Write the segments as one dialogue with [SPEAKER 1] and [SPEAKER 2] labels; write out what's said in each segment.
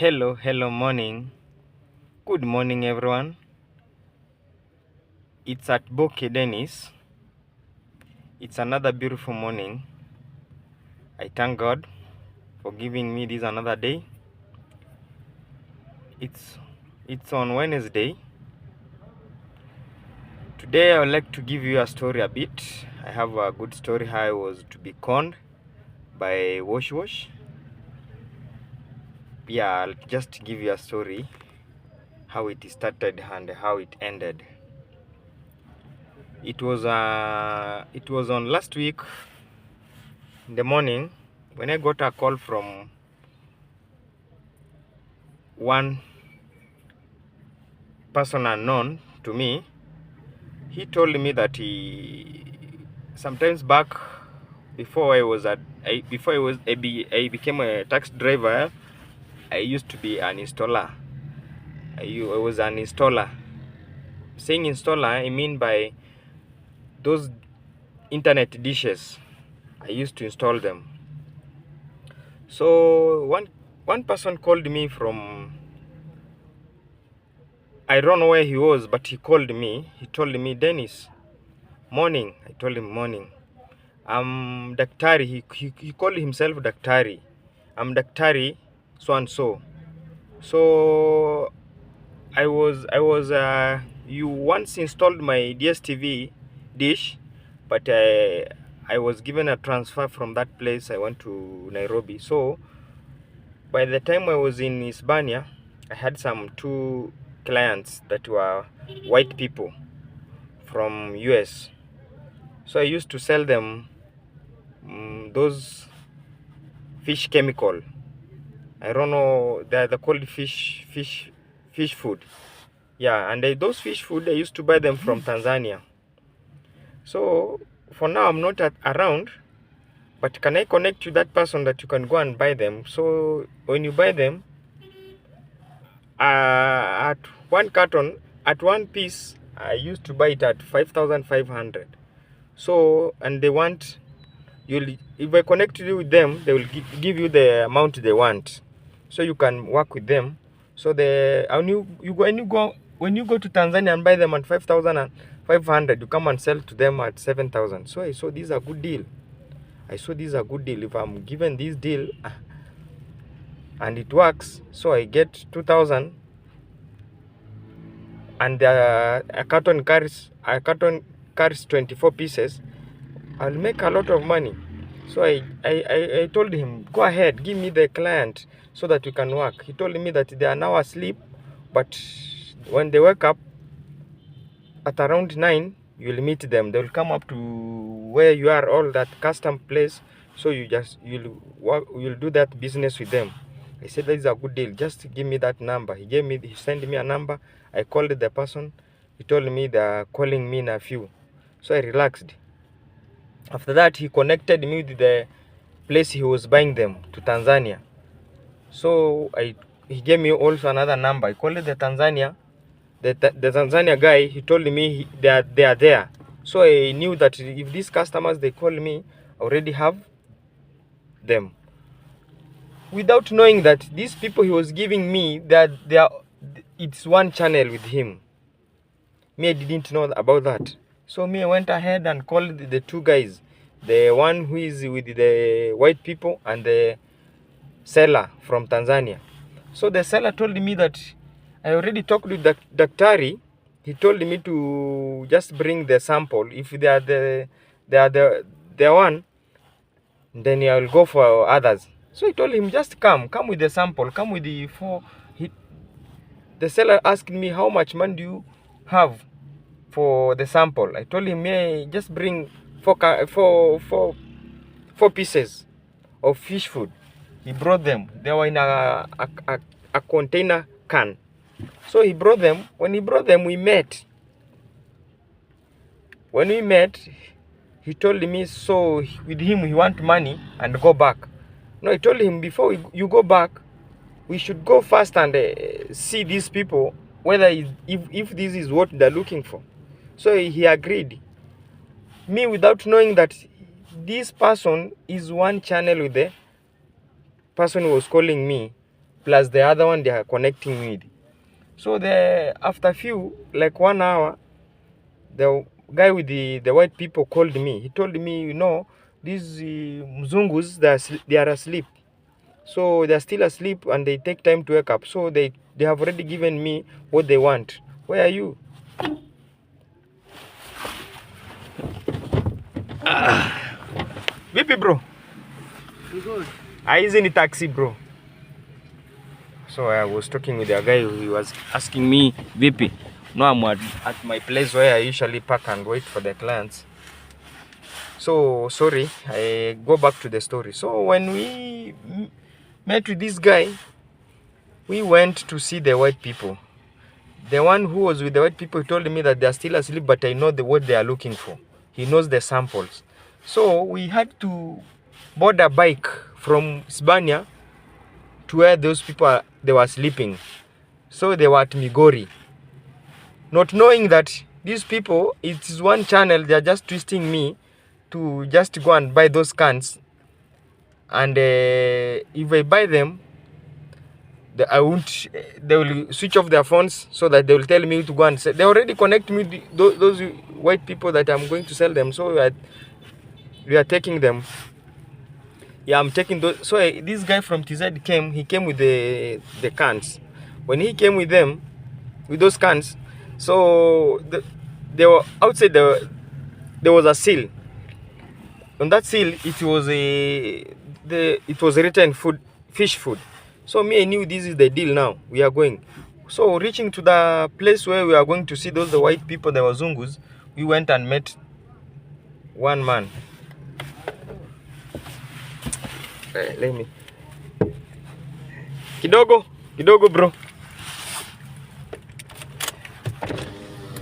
[SPEAKER 1] Hello, morning. Good morning, everyone. It's at Boke Dennis. It's another beautiful morning. I thank God for giving me this another day. It's on Wednesday. Today I would like to give you a story a bit. I have a good story how I was to be conned by Wash Wash. Yeah, I'll just give you a story how it started and how it ended. It was on last week in the morning when I got a call from one person unknown to me. He told me that sometimes back before I became a taxi driver, I used to be an installer. I was an installer. Saying installer, I mean by those internet dishes. I used to install them. So one person called me from, I don't know where he was, but he called me. He told me, Dennis, morning. I told him morning. I'm Daktari. He called himself Daktari. I'm Daktari so and so. So you once installed my DSTV dish, but I was given a transfer from that place. I went to Nairobi. So by the time I was in Hispania, I had some two clients that were white people from US. So I used to sell them those fish chemical. I don't know, they're called fish food. Yeah, and those fish food, I used to buy them from Tanzania. So for now I'm not around, but can I connect you that person that you can go and buy them? So when you buy them, at one carton, at one piece, I used to buy it at 5,500. So, and they want, if I connect you with them, they will give you the amount they want, so you can work with them. So when you go to Tanzania and buy them at 5,500, you come and sell to them at 7,000. So I saw this is a good deal. If I'm given this deal and it works, so I get 2,000, and a carton carries 24 pieces. I'll make a lot of money. So I told him, go ahead, give me the client so that we can work. He told me that they are now asleep, but when they wake up at around 9, you'll meet them. They'll come up to where you are, all that custom place. So you'll do that business with them. I said, that is a good deal. Just give me that number. He sent me a number. I called the person. He told me they're calling me in a few. So I relaxed. After that, he connected me with the place he was buying them to Tanzania. So he gave me also another number. I called the Tanzania. The Tanzania guy, he told me they are there. So I knew that if these customers, they call me, I already have them. Without knowing that these people he was giving me, it's one channel with him. Me, I didn't know about that. So me, I went ahead and called the two guys. The one who is with the white people and the seller from Tanzania. So the seller told me that I already talked with the Daktari. He told me to just bring the sample. If they are the one, then I will go for others. So I told him, just come with the sample, come with the four. The seller asked me, how much money do you have for the sample? I told him, yeah, just bring four pieces of fish food. He brought them. They were in a container can. So he brought them. When he brought them, we met. When we met, he told me, so with him, he want money and go back. No, I told him, before you go back, we should go first and see these people, whether if this is what they're looking for. So he agreed. Me, without knowing that this person is one channel with the person who was calling me. plus the other one they are connecting me with. So after few, like 1 hour, the guy with the white people called me. He told me, you know, these Mzungus, they are asleep. So they're still asleep and they take time to wake up. So they have already given me what they want. Where are you? Vipi bro?
[SPEAKER 2] Good.
[SPEAKER 1] He's in the taxi bro. So I was talking with a guy who was asking me, Vipi? No, I'm at my place where I usually park and wait for the clients. So sorry, I go back to the story. So when we met with this guy, we went to see the white people. The one who was with the white people told me that they are still asleep, but I know what they are looking for. He knows the samples. So we had to board a bike from Hispania to where those people they were sleeping. So they were at Migori, not knowing that these people, it is one channel. They are just twisting me to just go and buy those cans, and if I buy them, they will switch off their phones so that they will tell me to go and sell. They already connect me with those white people that I'm going to sell them. So we are taking them. Yeah, I'm taking those. So this guy from TZ came. He came with the cans. When he came with those cans, so they were outside. There was a seal. On that seal, it was written fish food. So me, I knew this is the deal. Now we are going. So reaching to the place where we are going to see the white people, the Wazungus, we went and met one man. Let me. Kidogo bro.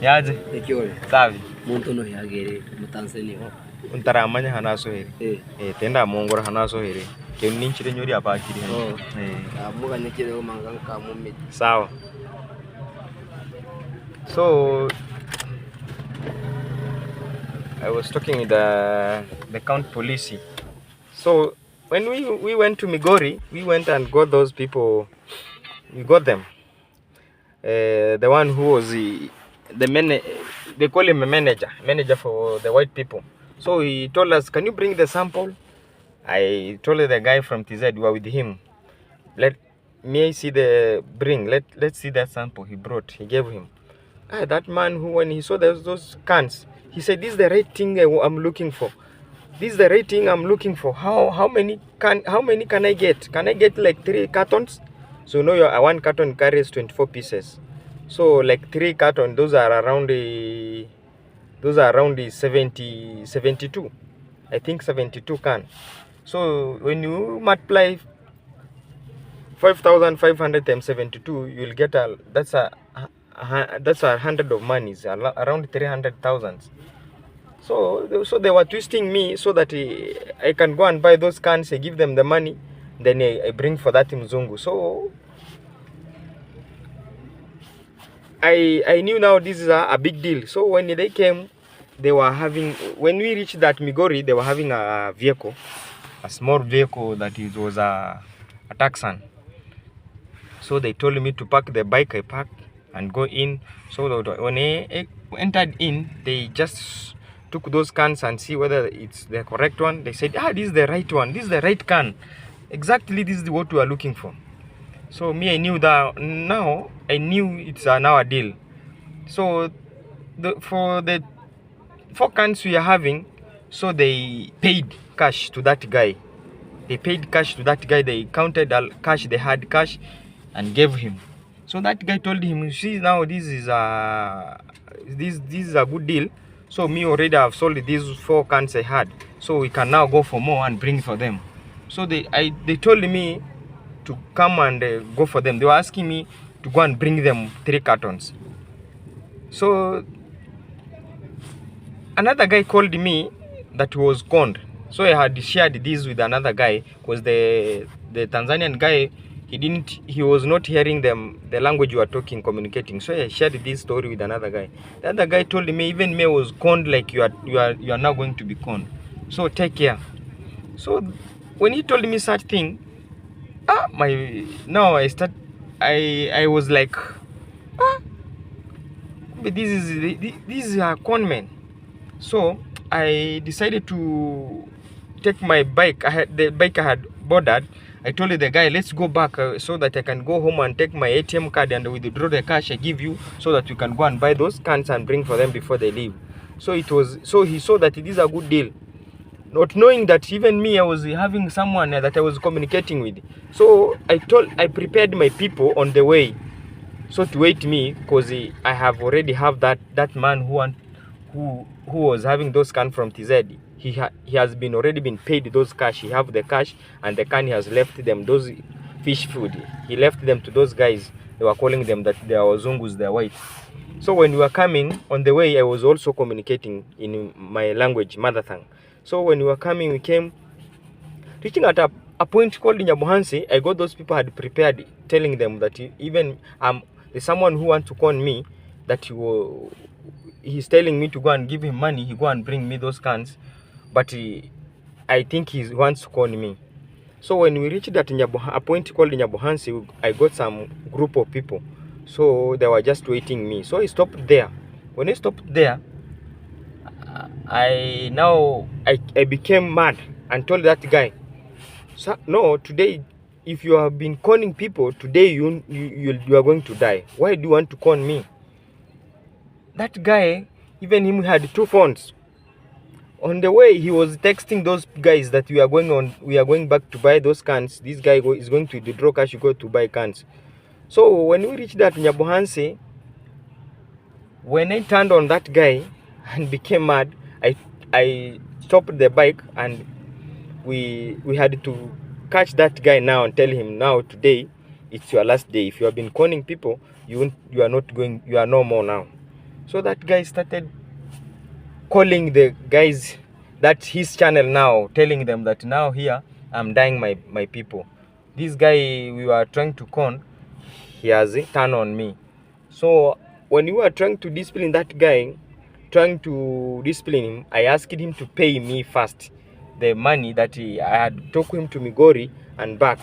[SPEAKER 1] Yaje?
[SPEAKER 2] Ekiole.
[SPEAKER 1] Savi.
[SPEAKER 2] Muntu no yagere mu Tanzania.
[SPEAKER 1] Untaramanya hanaso heri. Tenda mongora hanaso heri. Keninchire nyori apakiri hano.
[SPEAKER 2] Amuga nekire o manganga mu
[SPEAKER 1] sawa. So I was talking with the county police. So when we went to Migori, we went and got those people. We got them. The one who was they call him a manager for the white people. So he told us, can you bring the sample? I told the guy from TZ, we were with him. Let me see let's see that sample he brought. He gave him. That man who, when he saw those cans, he said, this is the right thing I'm looking for. This is the right thing I'm looking for. How many can I get? Can I get like 3 cartons? So now one carton carries 24 pieces. So like 3 cartons, those are around the 72. I think 72 can. So when you multiply 5,500 times 72, you'll get that's 100 of monies, around 300,000. So they were twisting me so that I can go and buy those cans. I give them the money, then I bring for that Mzungu. So I knew now this is a big deal. So when they came, when we reached that Migori, they were having a vehicle, a small vehicle that it was a Tucson. So they told me to park the bike. I parked and go in. So when I entered in, they just took those cans and see whether it's the correct one. They said, this is the right one. This is the right can. Exactly, this is what we are looking for. So me, I knew that now. I knew it's now a deal. So for the 4 cans we are having, so they paid cash to that guy. They counted the cash. They had cash and gave him. So that guy told him, you see, now this is a good deal. So me already have sold these 4 cans I had. So we can now go for more and bring for them. So they told me to come and go for them. They were asking me to go and bring them 3 cartons. So another guy called me that was conned. So I had shared this with another guy, because the Tanzanian guy, he was not hearing the language you are communicating. So I shared this story with another guy. The other guy told me, even me was conned like you are now going to be conned. So take care. So when he told me such thing, I was like, but this is a con man. So I decided to take my bike. The bike I had boarded. I told the guy, let's go back so that I can go home and take my ATM card and withdraw the cash I give you, so that you can go and buy those cans and bring for them before they leave. So he saw that it is a good deal, not knowing that even me, I was having someone that I was communicating with. So I prepared my people on the way, so to wait me, because I have already have that man who was having those cans from TZ. He has been already been paid those cash. He have the cash, and the can he has left them those fish food. He left them to those guys. They were calling them that they are Wazungus, they are white. So when we were coming on the way, I was also communicating in my language, mother tongue. So when we were coming, we came, reaching at a point called Nyabuhansi. I got those people had prepared, telling them that even there's someone who wants to con me, that he's telling me to go and give him money. He go and bring me those cans, but I think he wants to con me. So when we reached that a point called Nyabuhansi, I got some group of people. So they were just waiting me. So I stopped there. When I stopped there, I became mad and told that guy, no, today, if you have been conning people, today you are going to die. Why do you want to con me? That guy, even him, had 2 phones. On the way, he was texting those guys that we are going back to buy those cans. This guy is going to withdraw cash, you go to buy cans. So when we reached that Nyabuhansi, when I turned on that guy and became mad, I stopped the bike, and we had to catch that guy now and tell him, now today it's your last day. If you have been conning people, you are no more now. So that guy started calling the guys, that's his channel now, telling them that now here I'm dying my people. This guy we were trying to con, he has turned on me. So when we were trying to discipline that guy, I asked him to pay me first the money that I had took him to Migori and back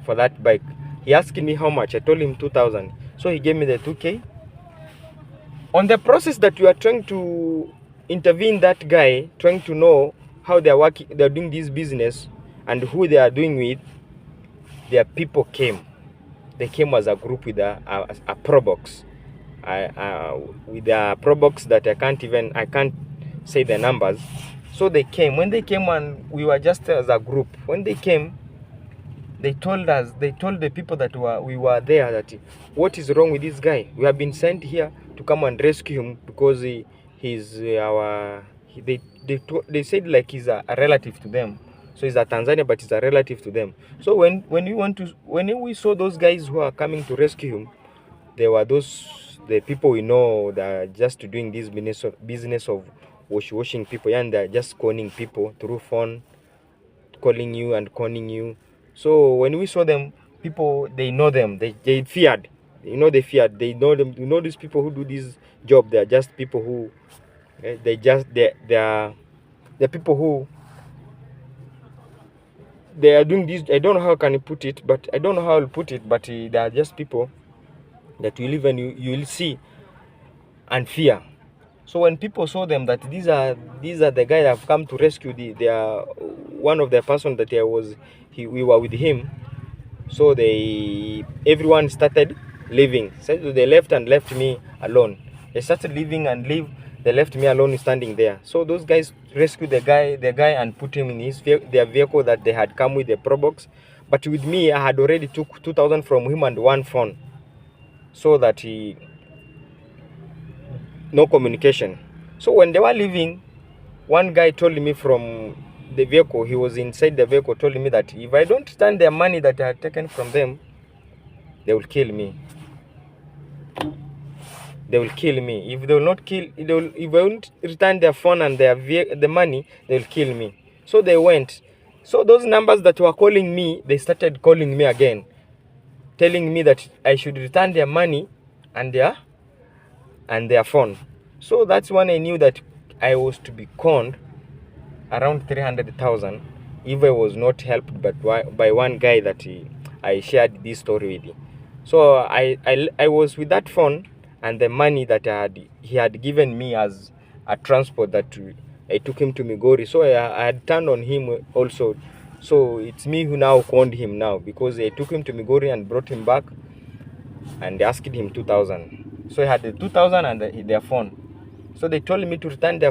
[SPEAKER 1] for that bike. He asked me how much. I told him 2,000. So he gave me the 2K. On the process that we are trying to intervene that guy, trying to know how they are working, they are doing this business and who they are doing with, their people came. They came as a group with a pro box. With a pro box that I can't say the numbers. So they came. When they came, and we were just as a group. When they came, they told the people that we were there that what is wrong with this guy? We have been sent here to come and rescue him because they said like he's a relative to them. So he's a Tanzania, but he's a relative to them. So when we saw those guys who are coming to rescue him, there were the people we know that are just doing this business of washing people, and they're just conning people through phone, calling you and conning you. So when we saw them, people, they know them, they feared. They feared. They know them. These people who do this job, they are just people who they are the people who they are doing this. I don't know how can you put it, but they are just people that you live and you will see and fear. So when people saw them that these are the guys that have come to rescue they are one of the person that we were with him. So everyone started leaving. So they left me alone. They started leaving and they left me alone standing there. So those guys rescued the guy and put him in their vehicle that they had come with the Pro Box. But with me, I had already took 2,000 from him and 1 phone, so that no communication. So when they were leaving, one guy told me from the vehicle, he was inside the vehicle, told me that if I don't return their money that I had taken from them, they will kill me. They will kill me. If they will not kill, if I won't return their phone and the money, they will kill me. So they went. So those numbers that were calling me, they started calling me again, telling me that I should return their money and their phone. So that's when I knew that I was to be conned around 300,000 if I was not helped by one guy that I shared this story with you. So I was with that phone and the money that he had given me as a transport that I took him to Migori. So I had turned on him also. So it's me who now conned him now, because I took him to Migori and brought him back and asked him 2,000. So I had the 2,000 and their phone. So they told me to return their